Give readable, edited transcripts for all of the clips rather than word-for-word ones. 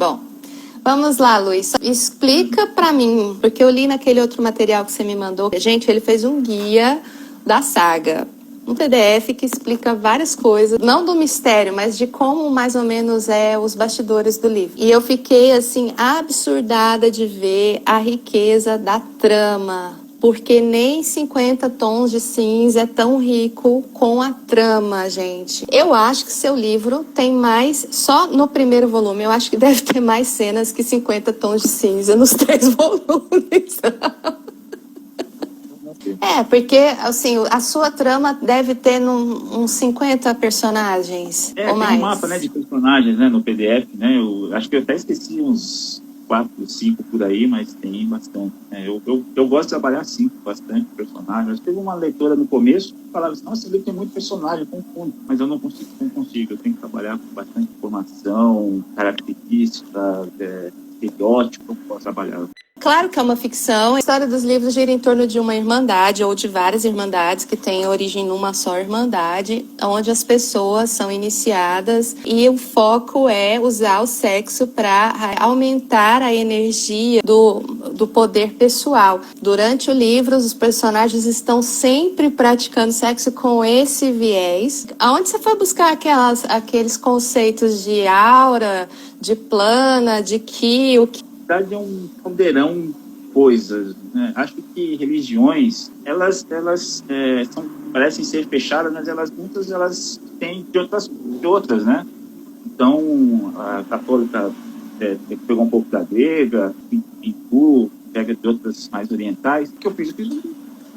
Bom, vamos lá, Luiz. Explica pra mim, porque eu li naquele outro material que você me mandou. Gente, ele fez um guia da saga. Um PDF que explica várias coisas, não do mistério, mas de como mais ou menos é os bastidores do livro. E eu fiquei, assim, absurdada de ver a riqueza da trama, porque nem 50 tons de cinza é tão rico com a trama, gente. Eu acho que seu livro tem mais, só no primeiro volume, eu acho que deve ter mais cenas que 50 tons de cinza nos 3 volumes. Porque, assim, a sua trama deve ter uns 50 personagens, ou Tem mais. um mapa, né, de personagens, né, no PDF, né, eu acho que eu até esqueci uns 4, 5 por aí, mas tem bastante. Né? Eu gosto de trabalhar assim, com bastante personagens. Teve uma leitora no começo que falava assim, nossa, esse livro tem muito personagem, confundo, mas eu não consigo, eu tenho que trabalhar com bastante informação, característica, estereótipo, eu posso trabalhar. Claro que é uma ficção. A história dos livros gira em torno de uma irmandade ou de várias irmandades que têm origem numa só irmandade, onde as pessoas são iniciadas e o foco é usar o sexo para aumentar a energia do poder pessoal. Durante o livro, os personagens estão sempre praticando sexo com esse viés. Aonde você foi buscar aqueles conceitos de aura, de plana, de ki, o que É um caldeirão de coisas, né? Acho que religiões, elas parecem ser fechadas, mas muitas elas têm de outras, né? Então, a católica pegou um pouco da grega, hindu, pega de outras mais orientais. O que eu fiz? Eu fiz um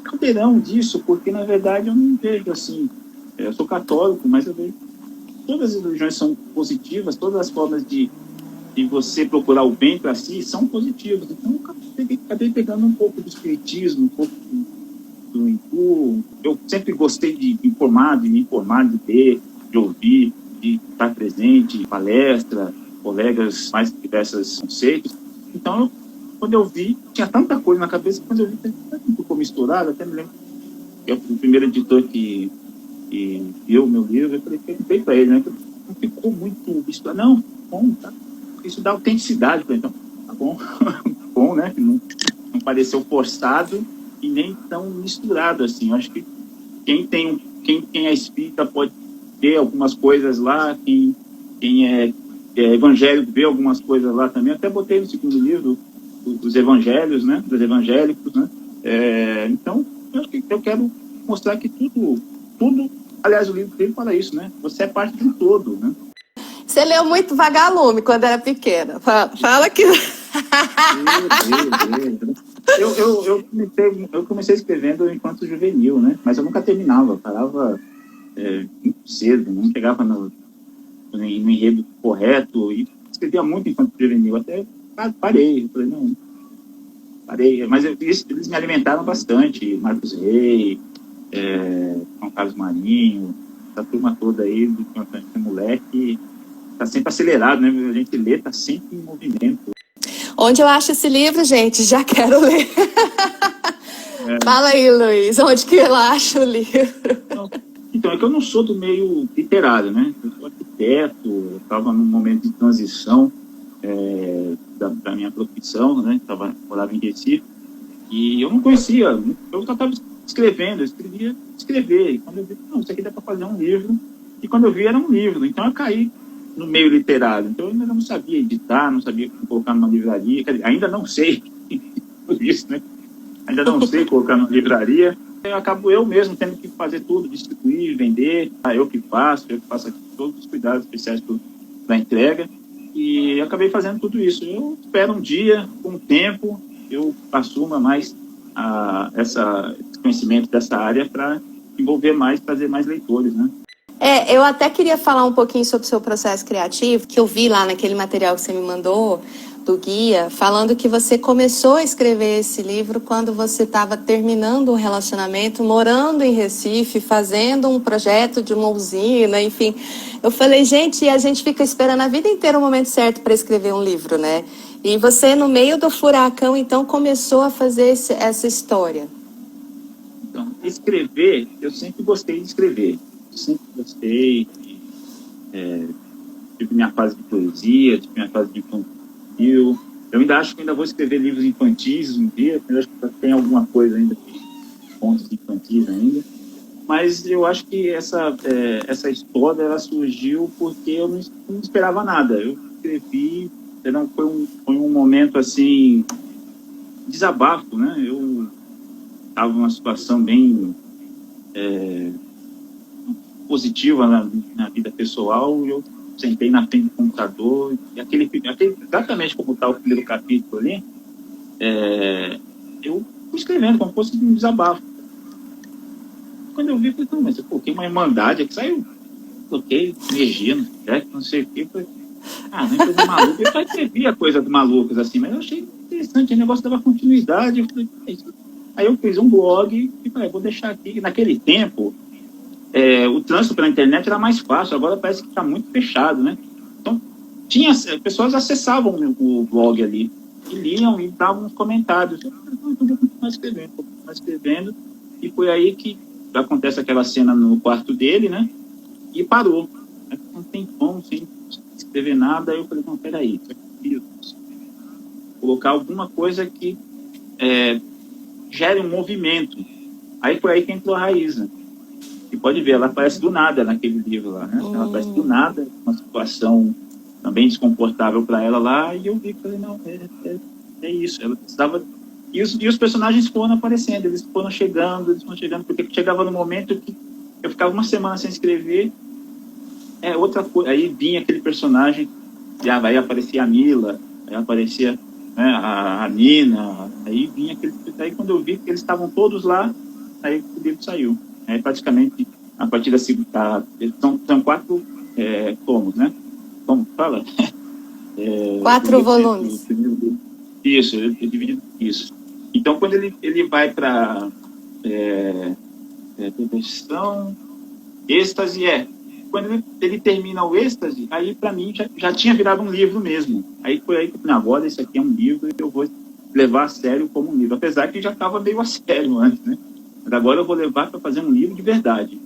caldeirão disso, porque, na verdade, eu não vejo assim... Eu sou católico, mas eu vejo todas as religiões são positivas, todas as formas de você procurar o bem para si são positivos. Então, eu acabei pegando um pouco do espiritismo, um pouco do hindu. Eu sempre gostei de informar, de me informar, de ver, de ouvir, de estar presente, palestra, colegas mais diversos conceitos. Então, quando eu vi, tinha tanta coisa na cabeça, quando eu vi, ficou misturado, até me lembro. O primeiro editor que viu o meu livro, eu falei para ele, né? Não ficou muito misturado. Não, bom, tá. Isso dá autenticidade, então, tá bom, bom, né? Não pareceu forçado e nem tão misturado, assim. Eu acho que quem é espírita pode ver algumas coisas lá, quem é evangélico vê algumas coisas lá também. Até botei no segundo livro dos evangelhos, né? Dos evangélicos, né? Então, eu quero mostrar que tudo, aliás, o livro dele fala isso, né? Você é parte de um todo, né? Você leu muito Vagalume quando era pequena. Fala que... Eu comecei escrevendo enquanto juvenil, né? Mas eu nunca terminava, eu parava muito cedo, não chegava no enredo correto e escrevia muito enquanto juvenil. Até parei, eu falei, não, parei. Mas eles me alimentaram bastante, Marcos Rey, João Carlos Marinho, essa turma toda aí, do moleque... Está sempre acelerado, né? A gente lê, está sempre em movimento. Onde eu acho esse livro, gente? Já quero ler. Fala aí, Luiz, onde que eu acho o livro? Então, é que eu não sou do meio literário, né? Eu sou arquiteto, eu estava num momento de transição da minha profissão, né? Morava em Recife, e eu não conhecia, eu estava escrevendo, eu escrevia escrever, e quando eu vi, não, isso aqui dá para fazer um livro, e quando eu vi era um livro, então eu caí no meio literário. Então eu ainda não sabia editar, não sabia colocar numa livraria, ainda não sei por isso, né? Ainda não sei colocar numa livraria. Eu acabo eu mesmo tendo que fazer tudo, distribuir, vender, eu que faço aqui todos os cuidados especiais da entrega, e acabei fazendo tudo isso. Eu espero um dia, com o tempo, eu assuma mais esse conhecimento dessa área para envolver mais, trazer mais leitores, né? Eu até queria falar um pouquinho sobre o seu processo criativo, que eu vi lá naquele material que você me mandou, do guia, falando que você começou a escrever esse livro quando você estava terminando um relacionamento, morando em Recife, fazendo um projeto de uma usina, enfim. Eu falei, gente, a gente fica esperando a vida inteira o momento certo para escrever um livro, né? E você, no meio do furacão, então, começou a fazer essa história. Então, escrever, eu sempre gostei de escrever. Sempre gostei, tive minha fase de poesia, tive minha fase de Eu ainda acho que ainda vou escrever livros infantis um dia, eu acho que tem alguma coisa ainda de contos infantis ainda. Mas eu acho que essa história ela surgiu porque eu não esperava nada. Eu escrevi, foi um momento assim, desabafo, né? Eu estava numa situação bem positiva na vida pessoal, e eu sentei na frente do computador, e exatamente como está o primeiro capítulo ali, eu fui escrevendo como se fosse um desabafo. Quando eu vi, eu falei, mas eu coloquei uma irmandade aqui, saiu, coloquei energia no cheque, não sei o quê, falei, não é coisa maluca. Eu já escrevia coisas malucas assim, mas eu achei interessante, o negócio dava continuidade, eu falei, é isso. Aí eu fiz um blog e falei, vou deixar aqui. Naquele tempo, o trânsito pela internet era mais fácil, agora parece que está muito fechado, né? Então, pessoas acessavam o blog ali, e liam e davam uns comentários. Eu vou continuar escrevendo, e foi aí que acontece aquela cena no quarto dele, né? E parou. Não tem como, sem escrever nada. Aí eu falei, não, peraí, colocar alguma coisa que gere um movimento. Aí foi aí que entrou a Raíza. E pode ver, ela aparece do nada naquele livro lá, né? Ela aparece do nada, uma situação também desconfortável para ela lá, e eu vi, falei, não, é isso. Ela precisava... E os personagens foram aparecendo, eles foram chegando, porque chegava no momento que eu ficava uma semana sem escrever, outra coisa, aí vinha aquele personagem, aí aparecia a Mila, aí aparecia, né, a Nina, aí vinha aquele... Aí quando eu vi que eles estavam todos lá, aí o livro saiu. Praticamente, a partir da segunda... São 4 tomos, né? Como fala? 4 volumes. Isso, eu divido isso. Então, quando ele vai para depressão, êxtase, quando ele termina o êxtase, aí para mim já tinha virado um livro mesmo. Aí foi aí que eu falei, agora isso aqui é um livro e eu vou levar a sério como um livro. Apesar que já estava meio a sério antes, né? Mas agora eu vou levar para fazer um livro de verdade.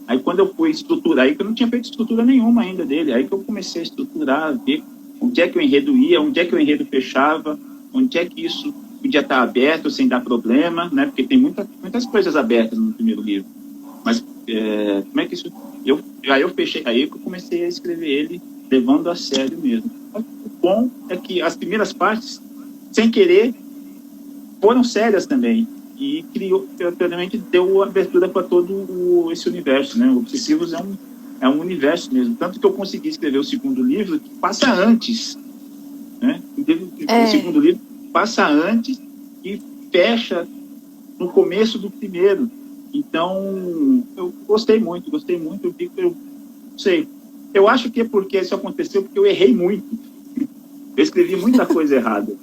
Aí quando eu fui estruturar, aí que eu não tinha feito estrutura nenhuma ainda dele, aí que eu comecei a estruturar, ver onde é que o enredo ia, onde é que o enredo fechava, onde é que isso podia estar aberto sem dar problema, né? Porque tem muitas coisas abertas no primeiro livro. Mas como é que isso... Aí eu fechei, aí que eu comecei a escrever ele levando a sério mesmo. O bom é que as primeiras partes, sem querer, foram sérias também. E realmente deu abertura para todo esse universo, né? O Obsessivos é um universo mesmo. Tanto que eu consegui escrever o segundo livro que passa antes, né? O segundo livro passa antes e fecha no começo do primeiro. Então, eu gostei muito. Eu sei. Eu acho que é porque isso aconteceu porque eu errei muito. Eu escrevi muita coisa errada.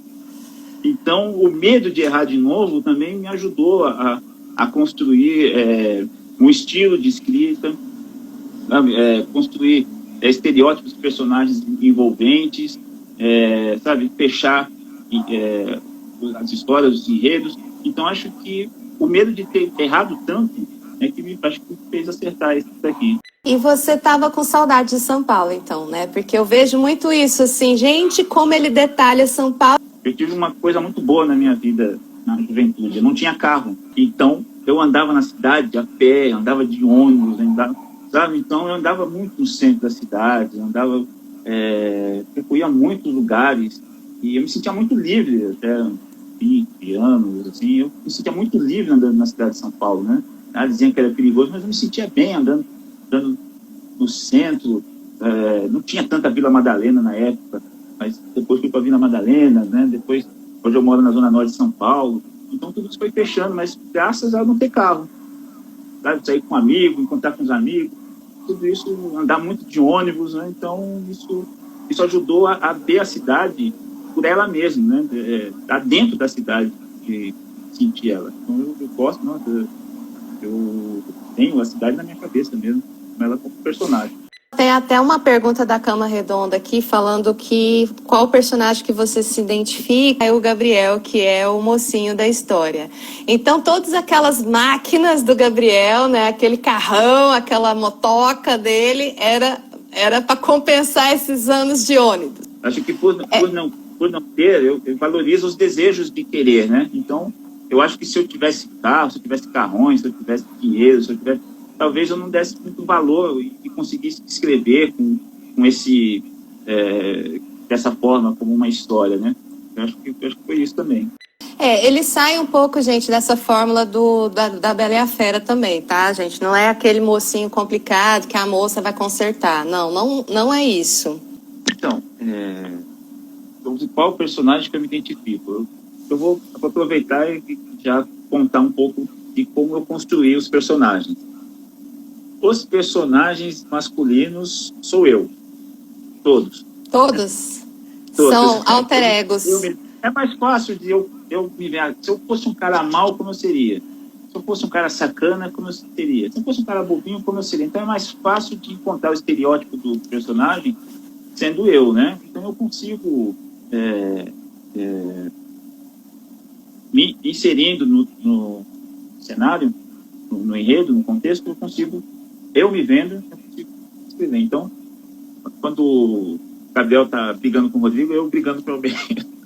Então, o medo de errar de novo também me ajudou a construir um estilo de escrita, construir estereótipos de personagens envolventes, fechar as histórias, os enredos. Então, acho que o medo de ter errado tanto acho que me fez acertar isso daqui. E você tava com saudade de São Paulo, então, né? Porque eu vejo muito isso, assim, gente, como ele detalha São Paulo. Eu tive uma coisa muito boa na minha vida, na juventude. Eu não tinha carro. Então, eu andava na cidade a pé, andava de ônibus, sabe? Então, eu andava muito no centro da cidade, percorria muitos lugares. E eu me sentia muito livre, até 20 anos, assim. Eu me sentia muito livre andando na cidade de São Paulo, né? Diziam que era perigoso, mas eu me sentia bem andando no centro. Não tinha tanta Vila Madalena na época, mas depois fui para a Vila Madalena, né? Depois, hoje eu moro na Zona Norte de São Paulo. Então, tudo isso foi fechando, mas graças a não ter carro. Sabe? Sair com um amigo, encontrar com os amigos, tudo isso, andar muito de ônibus, né? Então, isso ajudou a ver a cidade por ela mesma, né? Estar dentro da cidade, de sentir ela. Então, eu gosto, eu tenho a cidade na minha cabeça mesmo, com ela como personagem. Tem até uma pergunta da Cama Redonda aqui, falando que qual personagem que você se identifica é o Gabriel, que é o mocinho da história. Então, todas aquelas máquinas do Gabriel, né, aquele carrão, aquela motoca dele, era para compensar esses anos de ônibus. Acho que por por não ter, eu valorizo os desejos de querer, né? Então, eu acho que se eu tivesse carro, se eu tivesse carrões, se eu tivesse dinheiro, se eu tivesse... Talvez eu não desse muito valor e conseguisse escrever com esse... dessa forma, como uma história, né? Eu acho que foi isso também. Ele sai um pouco, gente, dessa fórmula da Bela e a Fera também, tá, gente? Não é aquele mocinho complicado que a moça vai consertar. Não é isso. Então, qual personagem que eu me identifico? Eu vou aproveitar e já contar um pouco de como eu construí os personagens. Os personagens masculinos sou eu. Todos. Todos? São alter egos. É mais fácil de eu me ver. Se eu fosse um cara mau, como eu seria? Se eu fosse um cara sacana, como eu seria? Se eu fosse um cara bobinho, como eu seria? Então é mais fácil de encontrar o estereótipo do personagem sendo eu, né? Então eu consigo me inserindo no cenário, no enredo, no contexto, eu me vendo, eu consigo escrever. Então, quando o Gabriel tá brigando com o Rodrigo, eu brigando pelo bem.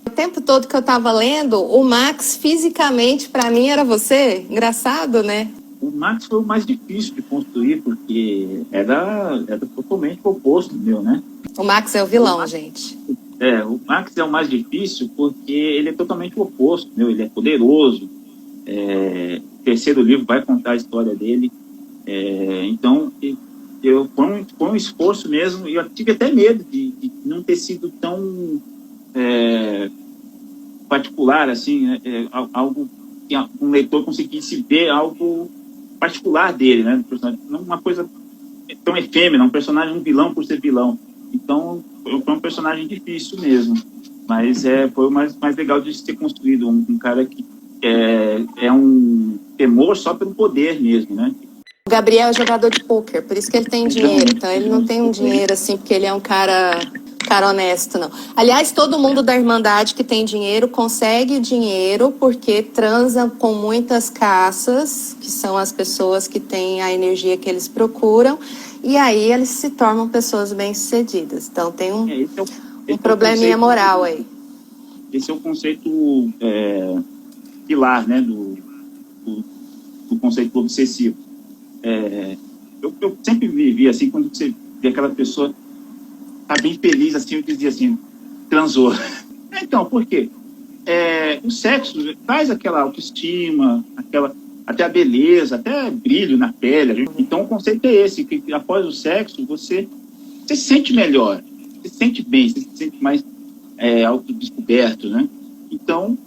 O tempo todo que eu tava lendo, o Max fisicamente para mim era você? Engraçado, né? O Max foi o mais difícil de construir, porque era totalmente o oposto meu, né? O Max é o vilão, gente. O Max é o mais difícil porque ele é totalmente o oposto, meu. Ele é poderoso. O terceiro livro vai contar a história dele. Então, foi um esforço mesmo, e eu tive até medo de não ter sido tão particular, assim, algo que um leitor conseguisse ver algo particular dele, né? Não uma coisa tão efêmera, um personagem, um vilão por ser vilão. Então, foi um personagem difícil mesmo, mas foi o mais legal de ter construído um cara que é um temor só pelo poder mesmo, né? O Gabriel é jogador de pôquer, por isso que ele tem dinheiro. Então ele não tem um dinheiro assim porque ele é um cara honesto, não. Aliás, todo mundo da Irmandade que tem dinheiro consegue dinheiro porque transa com muitas caças, que são as pessoas que têm a energia que eles procuram, e aí eles se tornam pessoas bem-sucedidas. Então tem um probleminha moral aí. Esse é o conceito pilar, né, do conceito obsessivo. Eu sempre vivi assim, quando você vê aquela pessoa tá bem feliz, assim, eu dizia assim, transou. Então, por quê? O sexo traz aquela autoestima, até a beleza, até brilho na pele. Então, o conceito é esse, que após o sexo, você se sente melhor, você se sente bem, você se sente mais autodescoberto, né? Então,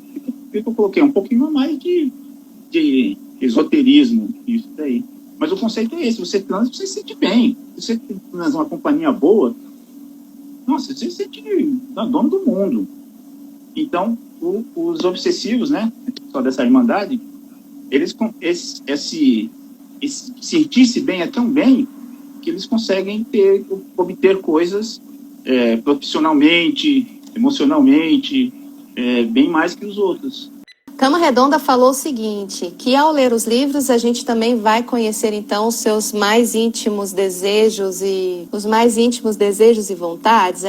eu coloquei um pouquinho mais de esoterismo, isso daí. Mas o conceito é esse, você transa, você se sente bem. Se você transa uma companhia boa, nossa, você se sente dono do mundo. Então, os obsessivos, né, só dessa Irmandade, eles sentir-se bem é tão bem que eles conseguem obter coisas profissionalmente, emocionalmente, bem mais que os outros. Cama Redonda falou o seguinte, que ao ler os livros a gente também vai conhecer então os seus mais íntimos desejos e vontades,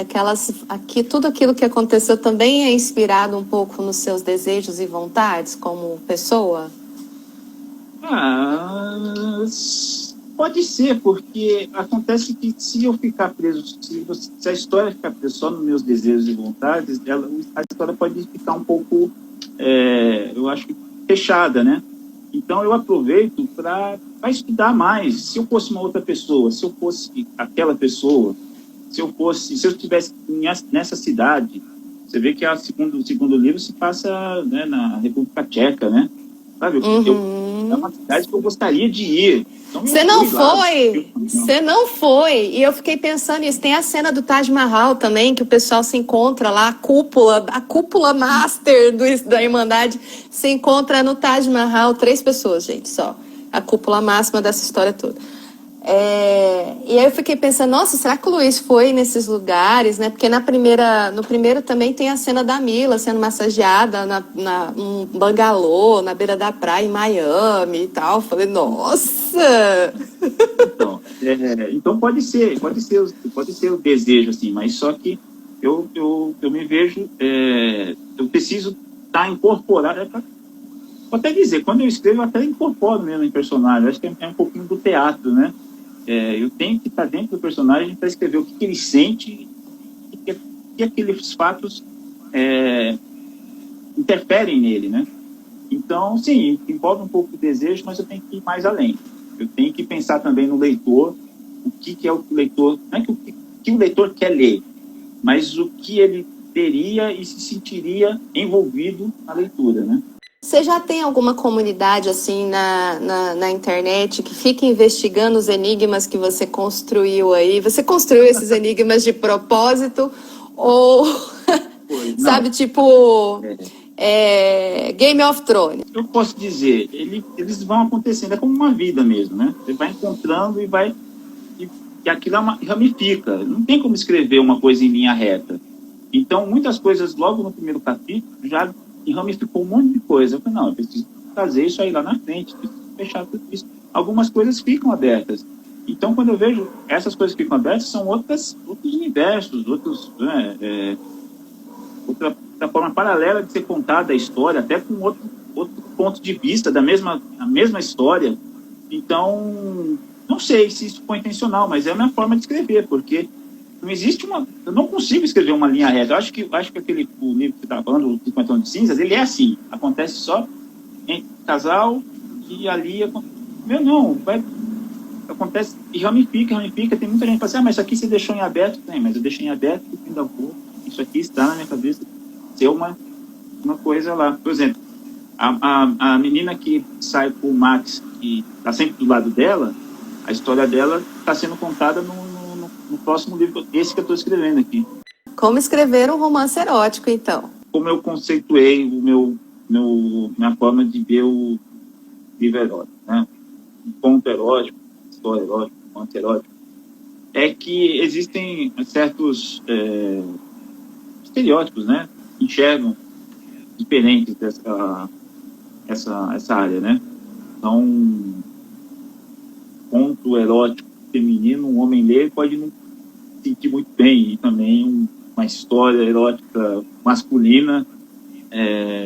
tudo aquilo que aconteceu também é inspirado um pouco nos seus desejos e vontades como pessoa? Pode ser, porque acontece que se eu ficar preso, se a história ficar presa só nos meus desejos e vontades, a história pode ficar um pouco, eu acho que fechada, né? Então eu aproveito para estudar mais. Se eu fosse uma outra pessoa, se eu fosse aquela pessoa, se eu estivesse nessa cidade, você vê que o segundo livro se passa, né, na República Tcheca, né? Sabe? É uma cidade que eu gostaria de ir. Então, Você não foi. E eu fiquei pensando nisso. Tem a cena do Taj Mahal também, que o pessoal se encontra lá, a cúpula master da Irmandade se encontra no Taj Mahal. 3 pessoas, gente, só. A cúpula máxima dessa história toda. E aí eu fiquei pensando, nossa, será que o Luiz foi nesses lugares, né? Porque no primeiro também tem a cena da Mila sendo massageada num bangalô, na beira da praia, em Miami e tal. Falei, nossa! Então pode ser o desejo, assim, mas só que eu me vejo, eu preciso estar incorporado. Vou até dizer, quando eu escrevo, eu até incorporo mesmo em personagem. Acho que é um pouquinho do teatro, né? Eu tenho que estar dentro do personagem para escrever o que ele sente e que aqueles fatos interferem nele, né? Então, sim, envolve um pouco de desejo, mas eu tenho que ir mais além. Eu tenho que pensar também no leitor, o que é o leitor, não é que o leitor quer ler, mas o que ele teria e se sentiria envolvido na leitura, né? Você já tem alguma comunidade assim na internet que fica investigando os enigmas que você construiu aí? Você construiu esses enigmas de propósito? Ou, sabe, tipo Game of Thrones? Eu posso dizer, eles vão acontecendo, é como uma vida mesmo, né? Você vai encontrando e aquilo ramifica. Não tem como escrever uma coisa em linha reta. Então, muitas coisas, logo no primeiro capítulo, já ramificou um monte de coisa. Eu falei, não, eu preciso fazer isso aí lá na frente, preciso fechar tudo isso. Algumas coisas ficam abertas. Então, quando eu vejo essas coisas que ficam abertas, são outros universos, outra forma paralela de ser contada a história, até com outro ponto de vista da mesma história. Então, não sei se isso foi intencional, mas é a minha forma de escrever, porque não existe eu não consigo escrever uma linha reta. Eu acho que o livro que você está falando, o 50 Tons de Cinzas, ele é assim, acontece só entre casal e ali... acontece e ramifica. Tem muita gente que fala assim, mas isso aqui você deixou em aberto. Tem, mas eu deixei em aberto porque ainda vou. Isso aqui está na minha cabeça ser uma coisa lá. Por exemplo, a menina que sai com o Max, que está sempre do lado dela, a história dela está sendo contada no próximo livro, esse que eu estou escrevendo aqui. Como escrever um romance erótico, então? Como eu conceituei minha forma de ver o livro erótico, né? Um ponto erótico, história erótica, ponto erótico, é que existem certos estereótipos, né? Que enxergam diferentes essa área, né? Então, ponto erótico feminino, um homem lê pode não se sentir muito bem, e também uma história erótica masculina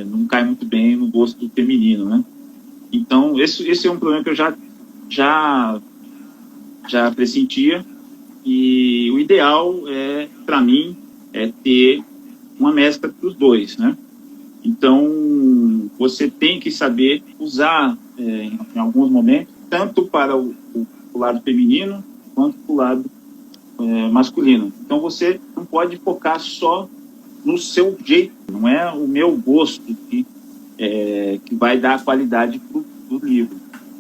não cai muito bem no gosto feminino, né? Então, esse é um problema que eu já pressentia, e o ideal para mim, ter uma mescla dos dois, né? Então, você tem que saber usar, em alguns momentos, tanto para o lado feminino quanto para o lado masculino. Então, você não pode focar só no seu jeito, não é o meu gosto que vai dar a qualidade do livro.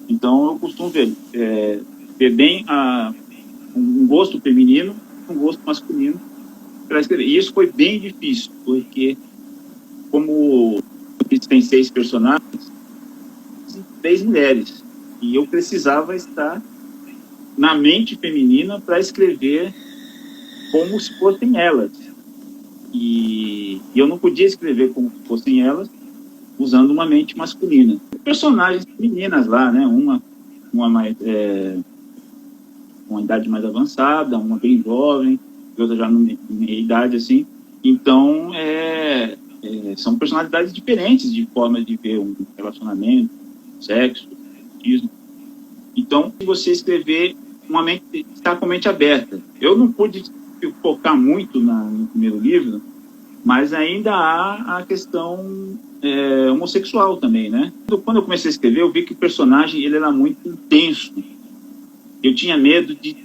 Então, eu costumo ver bem um gosto feminino, um gosto masculino para escrever. E isso foi bem difícil, porque como tem 6 personagens, 3 mulheres, e eu precisava estar na mente feminina para escrever como se fossem elas. E eu não podia escrever como se fossem elas usando uma mente masculina. Personagens meninas lá, né? Uma uma idade mais avançada, uma bem jovem, outra já na meia idade, assim. Então, são personalidades diferentes de forma de ver um relacionamento, sexo, erotismo. Então, se você escrever está com a mente aberta. Eu não pude focar muito no primeiro livro, mas ainda há a questão homossexual também, né? Quando eu comecei a escrever, eu vi que o personagem ele era muito intenso. Eu tinha medo de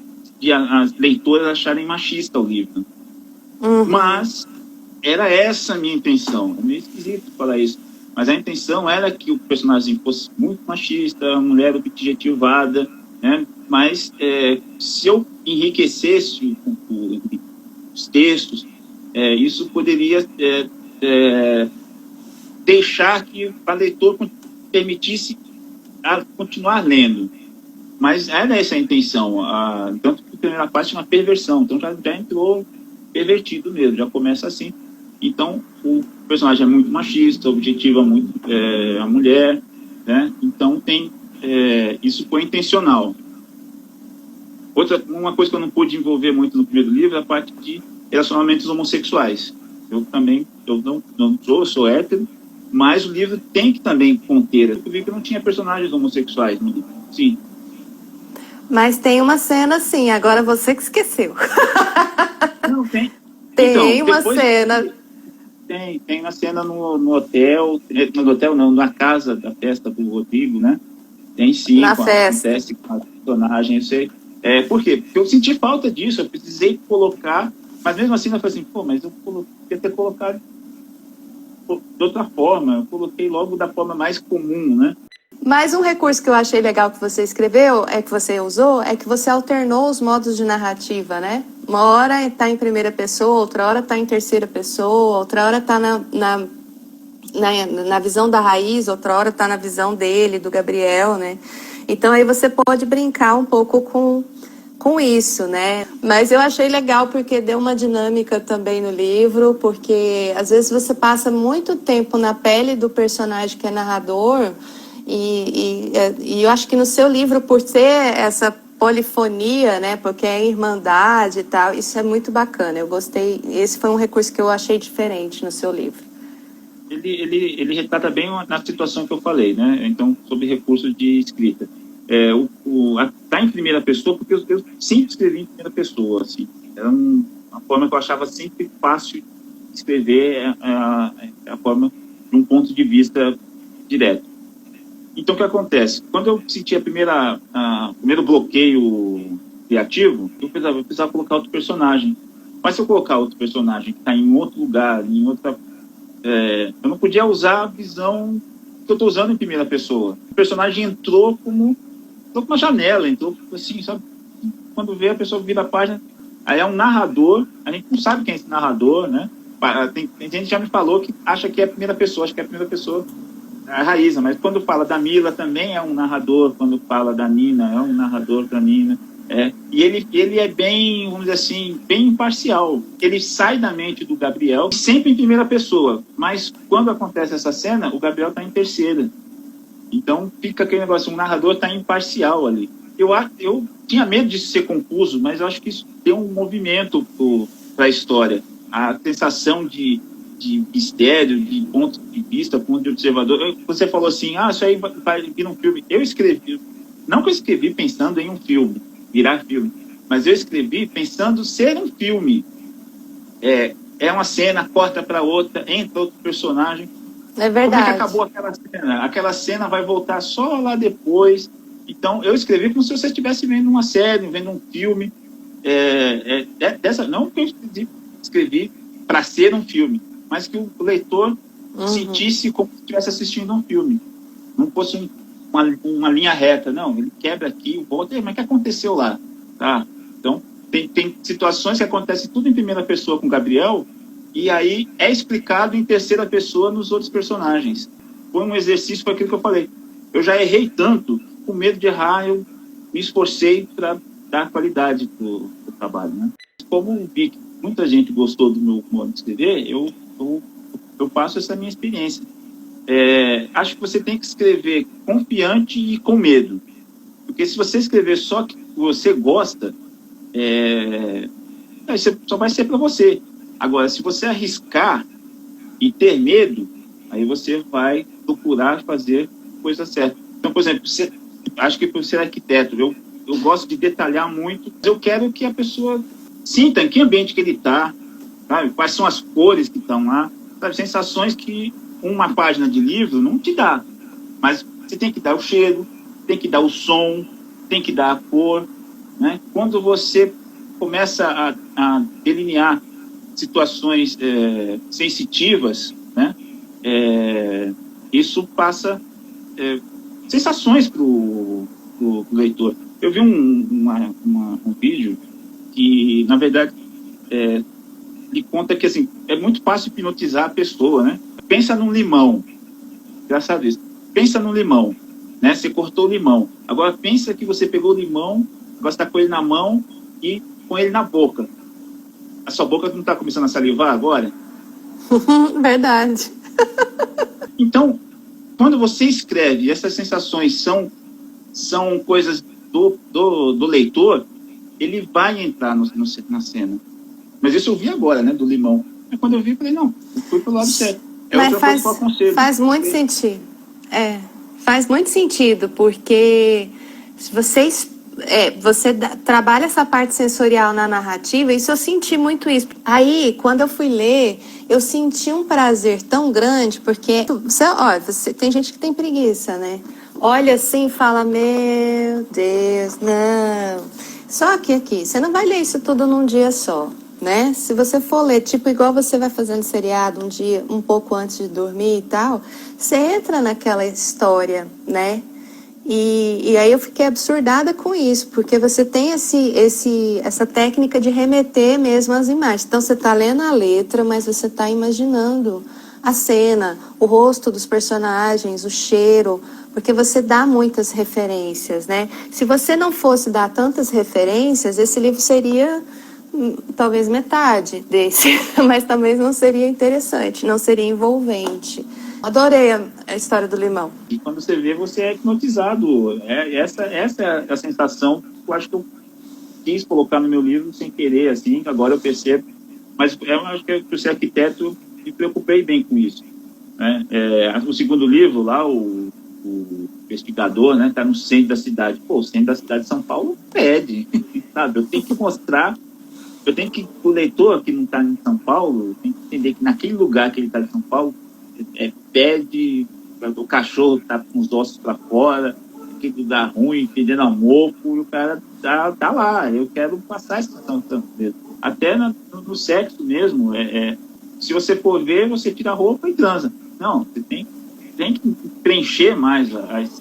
as leitoras acharem machista o livro. Uhum. Mas era essa a minha intenção. É meio esquisito falar isso. Mas a intenção era que o personagem fosse muito machista, a mulher objetivada, né? Mas se eu enriquecesse os textos, isso poderia deixar que o leitor permitisse continuar lendo. Mas era essa a intenção. Tanto que a primeira parte é uma perversão, então já entrou pervertido mesmo, já começa assim. Então, o personagem é muito machista, objetiva muito a mulher, né? Então, isso foi intencional. Uma coisa que eu não pude envolver muito no primeiro livro é a parte de relacionamentos homossexuais. Eu também, eu sou hétero, mas o livro tem que também conter. Eu vi que não tinha personagens homossexuais no livro. Sim. Mas tem uma cena assim, agora você que esqueceu. Não, tem. Tem então, uma cena. Tem uma cena no hotel, no hotel não, na casa da festa do Rodrigo, né? Tem sim, Na festa. acontece com a personagem, eu sei. Por quê? Porque eu senti falta disso, eu precisei colocar, mas mesmo assim eu falei assim, mas eu podia ter colocado de outra forma, eu coloquei logo da forma mais comum, né? Mais um recurso que eu achei legal que você escreveu, que você usou, é que você alternou os modos de narrativa, né? Uma hora está em primeira pessoa, outra hora está em terceira pessoa, outra hora está na visão da Raiz, outra hora está na visão dele, do Gabriel, né? Então aí você pode brincar um pouco com isso, né? Mas eu achei legal porque deu uma dinâmica também no livro, porque às vezes você passa muito tempo na pele do personagem que é narrador, e eu acho que no seu livro, por ter essa polifonia, né, porque é irmandade e tal, isso é muito bacana, eu gostei, esse foi um recurso que eu achei diferente no seu livro. Ele retrata bem na situação que eu falei, né? Então, sobre recursos de escrita. Tá em primeira pessoa, porque eu sempre escrevi em primeira pessoa, assim. Era uma forma que eu achava sempre fácil de escrever, a forma de um ponto de vista direto. Então, o que acontece? Quando eu senti o primeiro bloqueio criativo, eu precisava colocar outro personagem. Mas se eu colocar outro personagem que está em outro lugar, em outra... eu não podia usar a visão que eu estou usando em primeira pessoa. O personagem entrou como uma janela, entrou assim, sabe? Quando vê, a pessoa vira a página, aí é um narrador, a gente não sabe quem é esse narrador, né? Tem gente que já me falou que acha que é a primeira pessoa, acho que é a primeira pessoa a Raíza, mas quando fala da Mila também é um narrador, quando fala da Nina é um narrador da Nina, e ele é bem, vamos dizer assim, bem imparcial. Ele sai da mente do Gabriel sempre em primeira pessoa, mas quando acontece essa cena, o Gabriel está em terceira. Então fica aquele negócio, um narrador está imparcial ali. Eu tinha medo de ser confuso, mas eu acho que isso deu um movimento para a história. A sensação de mistério, de ponto de vista, ponto de observador. Você falou assim, isso aí vai vir um filme. Eu escrevi, não que eu escrevi pensando em um filme, virar filme, mas eu escrevi pensando ser um filme. É uma cena, corta para outra, entra outro personagem. É verdade. Como é que acabou aquela cena? Aquela cena vai voltar só lá depois. Então, eu escrevi como se você estivesse vendo uma série, vendo um filme. Não que eu escrevi para ser um filme, mas que o leitor sentisse como se estivesse assistindo um filme. Não fosse uma linha reta. Não, ele quebra aqui, volta. Mas o que aconteceu lá? Tá? Então, tem situações que acontecem tudo em primeira pessoa com o Gabriel, e aí é explicado em terceira pessoa nos outros personagens. Foi um exercício, foi aquilo que eu falei. Eu já errei tanto, com medo de errar, eu me esforcei para dar qualidade para o trabalho, né? Como vi que muita gente gostou do meu modo de escrever, eu passo essa minha experiência. Acho que você tem que escrever confiante e com medo. Porque se você escrever só que você gosta, só vai ser para você. Agora, se você arriscar e ter medo, aí você vai procurar fazer coisa certa. Então, por exemplo, acho que por ser arquiteto, eu gosto de detalhar muito. Eu quero que a pessoa sinta em que ambiente que ele está, quais são as cores que estão lá, sabe? Sensações que uma página de livro não te dá. Mas você tem que dar o cheiro, tem que dar o som, tem que dar a cor, né? Quando você começa a delinear situações sensitivas, né? Isso passa sensações para o leitor. Eu vi um vídeo que, na verdade, ele conta que assim, é muito fácil hipnotizar a pessoa, né? Pensa num limão. Engraçado isso. Pensa num limão, né? Você cortou o limão. Agora pensa que você pegou o limão, agora está com ele na mão e com ele na boca. A sua boca não está começando a salivar agora? Verdade. Então, quando você escreve, essas sensações são coisas do leitor, ele vai entrar na cena. Mas isso eu vi agora, né, do limão. Mas quando eu vi, eu falei, não, eu fui pro lado certo. Mas faz muito sentido. Faz muito sentido, porque se você trabalha essa parte sensorial na narrativa, isso eu senti muito isso. Aí, quando eu fui ler, eu senti um prazer tão grande, porque tem gente que tem preguiça, né? Olha assim e fala, meu Deus, não. Só que aqui, você não vai ler isso tudo num dia só, né? Se você for ler, tipo, igual você vai fazendo seriado um dia, um pouco antes de dormir e tal, você entra naquela história, né? E aí eu fiquei absurdada com isso, porque você tem essa técnica de remeter mesmo às imagens. Então você está lendo a letra, mas você está imaginando a cena, o rosto dos personagens, o cheiro, porque você dá muitas referências, né? Se você não fosse dar tantas referências, esse livro seria talvez metade desse, mas talvez não seria interessante, não seria envolvente. Adorei a história do limão. E quando você vê, você é hipnotizado. Essa é a sensação que eu acho que eu quis colocar no meu livro sem querer, assim, agora eu percebo. Mas eu acho que por ser arquiteto, me preocupei bem com isso. Né? O segundo livro, lá, o investigador, né, está no centro da cidade. Pô, o centro da cidade de São Paulo pede, sabe? Eu tenho que mostrar, o leitor que não está em São Paulo, tem que entender que naquele lugar que ele está em São Paulo, pede, o cachorro tá com os ossos para fora, aquele lugar ruim, pedindo a mofo, e o cara tá lá. Eu quero passar essa sensação mesmo. Até no sexo mesmo, se você for ver, você tira a roupa e transa. Não, você tem que preencher mais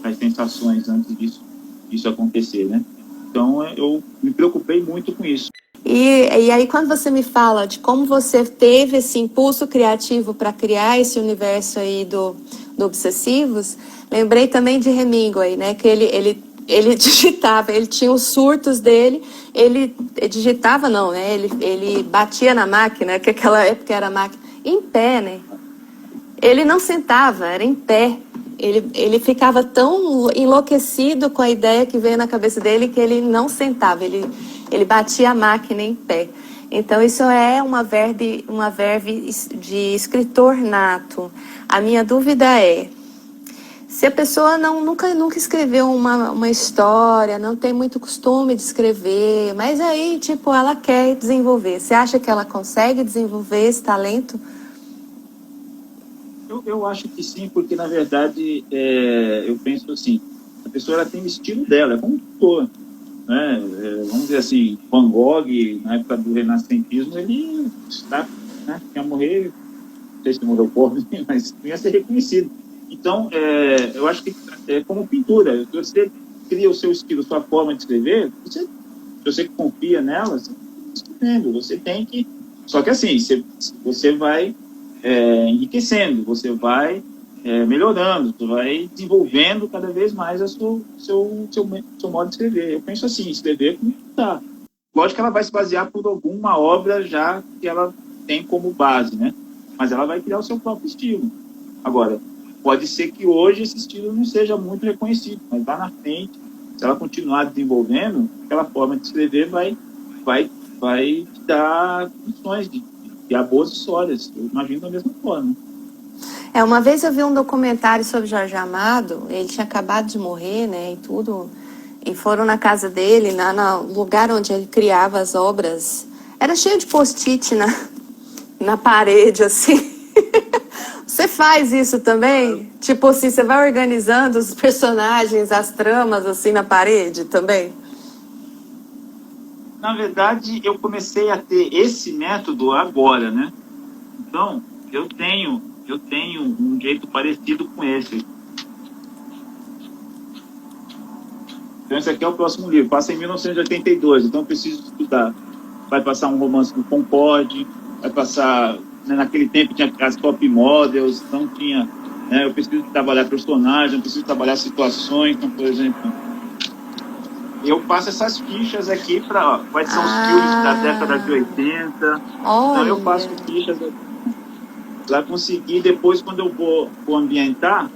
as sensações antes disso acontecer, né? Então, eu me preocupei muito com isso. E aí, quando você me fala de como você teve esse impulso criativo para criar esse universo aí do Obsessivos, lembrei também de Hemingway, né? Que ele digitava, ele tinha os surtos dele, ele digitava não, né? Ele batia na máquina, que aquela época era máquina, em pé, né? Ele não sentava, era em pé. Ele ficava tão enlouquecido com a ideia que veio na cabeça dele que ele não sentava, ele batia a máquina em pé. Então, isso é uma verve de escritor nato. A minha dúvida é, se a pessoa nunca escreveu uma história, não tem muito costume de escrever, mas aí, tipo, ela quer desenvolver. Você acha que ela consegue desenvolver esse talento? Eu acho que sim, porque, na verdade, eu penso assim, a pessoa ela tem o estilo dela, é como autor, né? Vamos dizer assim, Van Gogh, na época do renascentismo, ele ia morrer, não sei se morreu pobre, mas ia ser reconhecido. Então, eu acho que é como pintura, você cria o seu estilo, sua forma de escrever, se você confia nela, você está escrevendo, você tem que... Só que assim, você vai enriquecendo, você vai melhorando, você vai desenvolvendo cada vez mais seu modo de escrever. Eu penso assim, escrever como está. Lógico que ela vai se basear por alguma obra já que ela tem como base, né? Mas ela vai criar o seu próprio estilo. Agora, pode ser que hoje esse estilo não seja muito reconhecido, mas lá na frente, se ela continuar desenvolvendo, aquela forma de escrever vai te dar condições de criar boas histórias. Eu imagino da mesma forma. Uma vez eu vi um documentário sobre Jorge Amado, ele tinha acabado de morrer, né, e tudo, e foram na casa dele, no lugar onde ele criava as obras, era cheio de post-it na parede, assim. Você faz isso também? Tipo assim, você vai organizando os personagens, as tramas, assim, na parede também? Na verdade, eu comecei a ter esse método agora, né? Então, eu tenho um jeito parecido com esse. Então, esse aqui é o próximo livro. Passa em 1982, então eu preciso estudar. Vai passar um romance do Concorde, vai passar... Né, naquele tempo tinha as top models, então tinha... Né, eu preciso trabalhar personagens, eu preciso trabalhar situações. Então, por exemplo... Eu passo essas fichas aqui para quais são os filmes da década de 80. Então eu passo fichas para conseguir, depois, quando eu vou ambientar,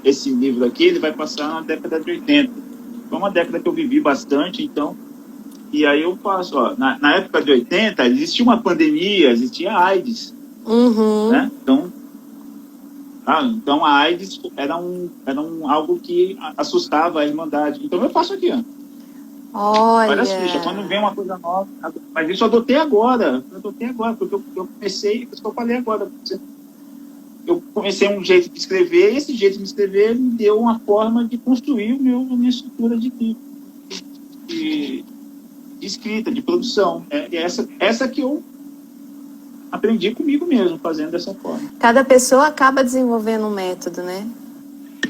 esse livro aqui, ele vai passar na década de 80. Foi uma década que eu vivi bastante, então, E aí eu faço, ó, na época de 80, existia uma pandemia, existia AIDS, né? Então a AIDS era algo que assustava a Irmandade. Então eu faço aqui, ó. Olha as fichas, quando vem uma coisa nova. Mas isso eu adotei agora, porque eu comecei, isso que eu falei agora. Eu comecei um jeito de escrever, e esse jeito de escrever me deu uma forma de construir a minha estrutura de escrita, de produção. É essa que eu aprendi comigo mesmo, fazendo dessa forma. Cada pessoa acaba desenvolvendo um método, né?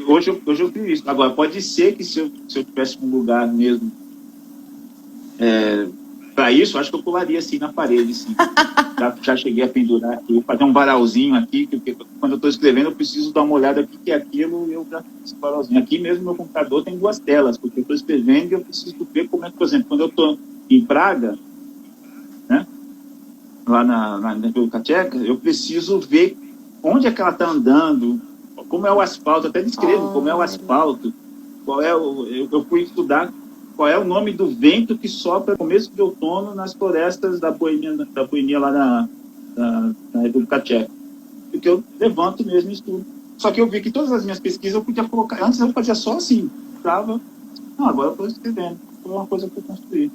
Hoje eu fiz isso. Agora, pode ser que se eu tivesse um lugar mesmo para isso, acho que eu colaria assim na parede, assim. já cheguei a pendurar aqui, vou fazer um varalzinho aqui, porque quando eu estou escrevendo eu preciso dar uma olhada aqui que é aquilo, e eu já fiz esse varalzinho. Aqui mesmo meu computador tem 2 telas, porque eu estou escrevendo e eu preciso ver como é que, por exemplo, quando eu estou em Praga, né, lá na República Tcheca, eu preciso ver onde é que ela está andando, como é o asfalto, até descrevo como é o asfalto, eu fui estudar qual é o nome do vento que sopra no começo de outono nas florestas da Boemia lá na República Tcheca. Porque eu levanto mesmo e estudo. Só que eu vi que todas as minhas pesquisas eu podia colocar, antes eu fazia só assim, não, agora eu estou escrevendo, foi uma coisa que eu construí.